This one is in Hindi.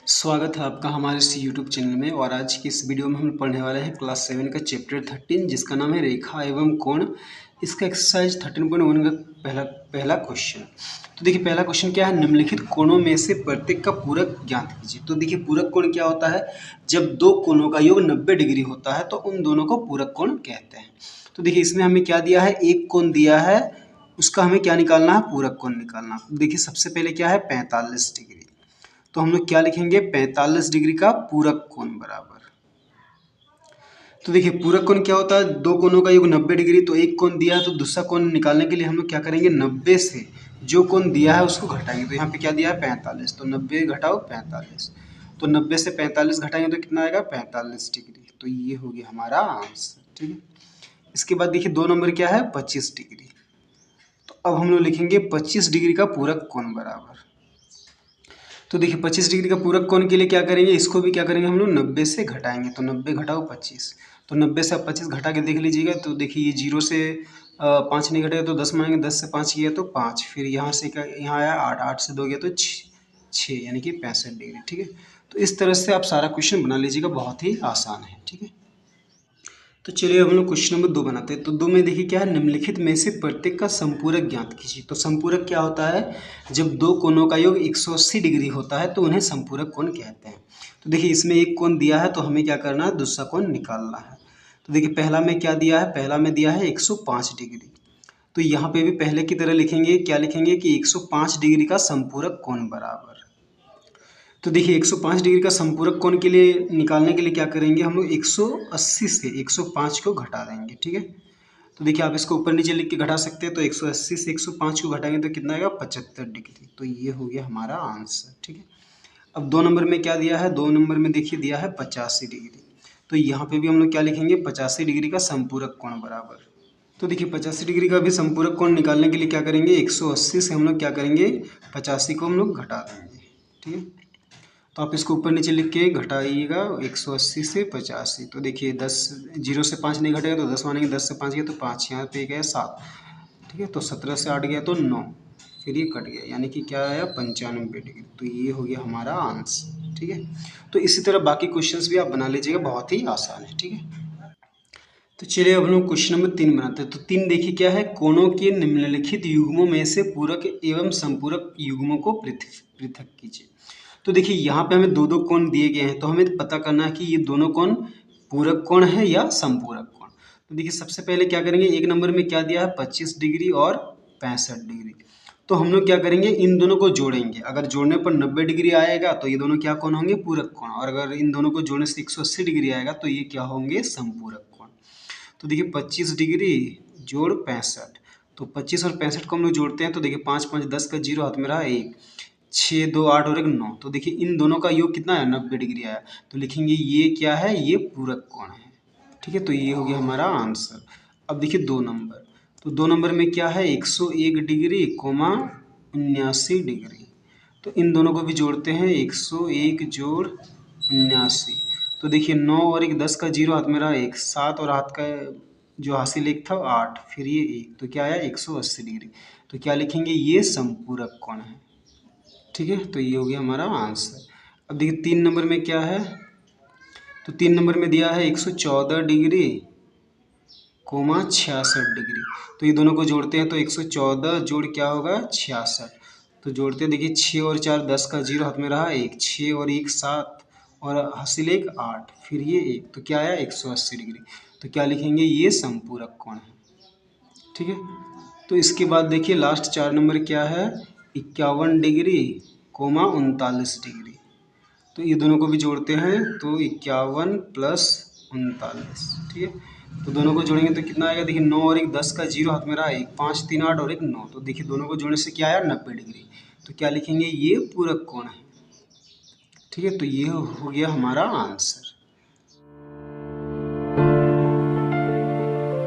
स्वागत है आपका हमारे इस यूट्यूब चैनल में। और आज की इस वीडियो में हम पढ़ने वाले हैं क्लास 7 का चैप्टर 13 जिसका नाम है रेखा एवं कोण। इसका एक्सरसाइज 13.1 का पहला क्वेश्चन। तो देखिए पहला क्वेश्चन क्या है, निम्नलिखित कोणों में से प्रत्येक का पूरक ज्ञात कीजिए। तो देखिए पूरक कोण क्या होता है, जब दो कोणों का योग 90 डिग्री होता है तो उन दोनों को पूरक कोण कहते हैं। तो देखिए इसमें हमें क्या दिया है, एक कोण दिया है, उसका हमें क्या निकालना है, पूरक कोण निकालना। देखिए सबसे पहले क्या है 45 डिग्री, तो हम लोग क्या लिखेंगे 45 डिग्री का पूरक कोण बराबर। तो देखिए पूरक कोण क्या होता है, दो कोणों का योग 90 डिग्री। तो एक कोण दिया है तो दूसरा कोण निकालने के लिए हम लोग क्या करेंगे, 90 से जो कोण दिया है उसको घटाएंगे। तो यहाँ पे क्या दिया है 45, तो 90 घटाओ 45, तो 90 से 45 घटाएंगे तो कितना आएगा 45 डिग्री। तो ये हो गया हमारा आंसर। ठीक है, इसके बाद देखिए 2 नंबर क्या है 25 डिग्री। तो अब हम लोग लिखेंगे 25 डिग्री का पूरक कोण बराबर। तो देखिए 25 डिग्री का पूरक कोण के लिए क्या करेंगे, इसको भी क्या करेंगे हम लोग 90 से घटाएंगे। तो 90 घटाओ 25, तो 90 से आप 25 घटा के देख लीजिएगा। तो देखिए ये 0 से 5 नहीं घटेगा तो 10 मानेंगे, 10 से 5 गया तो 5, फिर यहाँ से क्या, यहाँ आया 8, 8 से 2 गया तो 6 यानी कि 65 डिग्री। ठीक है, तो इस तरह से आप सारा क्वेश्चन बना लीजिएगा, बहुत ही आसान है। ठीक है, तो चलिए हम लोग क्वेश्चन नंबर 2 बनाते हैं। तो 2 में देखिए क्या है, निम्नलिखित में से प्रत्येक का संपूरक ज्ञात कीजिए। तो संपूरक क्या होता है, जब दो कोणों का योग 180 डिग्री होता है तो उन्हें संपूरक कोण कहते हैं। तो देखिए इसमें एक कोण दिया है तो हमें क्या करना है, दूसरा कोण निकालना है। तो देखिए पहला में क्या दिया है, पहला में दिया है 105 डिग्री। तो यहाँ पे भी पहले की तरह लिखेंगे, क्या लिखेंगे कि 105 डिग्री का संपूरक कोण बराबर। तो देखिए 105 डिग्री का संपूरक कोण के लिए निकालने के लिए क्या करेंगे हम लोग, 180 से 105 को घटा देंगे। ठीक है, तो देखिए आप इसको ऊपर नीचे लिख के घटा सकते हैं। तो 180 से 105 को घटाएंगे तो कितना आएगा 75 डिग्री। तो ये हो गया हमारा आंसर। ठीक है, अब 2 नंबर में क्या दिया है, 2 नंबर में देखिए दिया है 85 डिग्री। तो यहाँ पे भी हम लोग क्या लिखेंगे, 85 डिग्री का संपूरक कोण बराबर। तो देखिए 85 डिग्री का भी संपूरक कोण निकालने के लिए क्या करेंगे, 180 से हम लोग क्या करेंगे 85 को हम लोग घटा देंगे। ठीक है, तो आप इसको ऊपर नीचे लिख के घटाइएगा 180 से 85। तो देखिए 10, 0 से 5 नहीं घटेगा तो 10 मानेंगे, 10 से 5 गया तो 5, यहाँ पे गया 7। ठीक है, तो 17 से 8 गया तो 9, फिर ये कट गया यानी कि क्या आया 95 डिग्री। तो ये हो गया हमारा आंसर। ठीक है, तो इसी तरह बाकी क्वेश्चंस भी आप बना लीजिएगा, बहुत ही आसान है। ठीक है, तो चलिए अब हम लोग क्वेश्चन नंबर 3 बनाते हैं। तो 3 देखिए क्या है, कोणों के निम्नलिखित युग्मों में से पूरक एवं संपूरक युग्मों को पृथक पृथक कीजिए। तो देखिए यहाँ पे हमें दो दो कोण दिए गए हैं, तो हमें पता करना है कि ये दोनों कोण पूरक कोण है या संपूरक कोण। तो देखिए सबसे पहले क्या करेंगे, एक नंबर में क्या दिया है 25 डिग्री और 65 डिग्री। तो हम लोग क्या करेंगे, इन दोनों को जोड़ेंगे। अगर जोड़ने पर 90 डिग्री आएगा तो ये दोनों क्या कोण होंगे, पूरक कोण। और अगर इन दोनों को जोड़ने से 180 डिग्री आएगा तो ये क्या होंगे, संपूरक कोण। तो देखिए 25 डिग्री जोड़ 65, तो 25 और 65 को हम लोग जोड़ते हैं। तो देखिए 5 5 10 का 0 हाथ में रहा 1, 6 2 8 और 1 9। तो देखिए इन दोनों का योग कितना है, 90 डिग्री आया। तो लिखेंगे ये क्या है, ये पूरक कोण है। ठीक है, तो ये हो गया हमारा आंसर। अब देखिए 2 नंबर, तो 2 नंबर में क्या है 101 डिग्री कोमा 79 डिग्री। तो इन दोनों को भी जोड़ते हैं, 101 जोड़ 79। तो देखिए 9 और 1 10 का 0 हाथ में रहा 1, 7 और हाथ का जो हासिल 1 था 8, फिर ये 1, तो क्या आया 180 डिग्री। तो क्या लिखेंगे, ये संपूरक कोण है। ठीक है, तो ये हो गया हमारा आंसर। अब देखिए 3 नंबर में क्या है, तो 3 नंबर में दिया है 114 डिग्री कोमा 66 डिग्री। तो ये दोनों को जोड़ते हैं तो 114 जोड़ क्या होगा 66। तो जोड़ते हैं, देखिए 6 और 4 10 का 0 हाथ में रहा 1, 6 और 1 7 और हासिल 1 8, फिर ये 1, तो क्या आया 180 डिग्री। तो क्या लिखेंगे, ये संपूरक कोण है। ठीक है, तो इसके बाद देखिए लास्ट 4 नंबर क्या है, 51 डिग्री कोमा 39 डिग्री। तो ये दोनों को भी जोड़ते हैं तो 51 प्लस 39। ठीक है, तो दोनों को जोड़ेंगे तो कितना आएगा, देखिए 9 और 1 10 का 0 हाथ में रहा 1, 5 3 8 और 1 9। तो देखिए दोनों को जोड़ने से क्या आया 90 डिग्री। तो क्या लिखेंगे, ये पूरक कोण है। ठीक है, तो ये हो गया हमारा आंसर।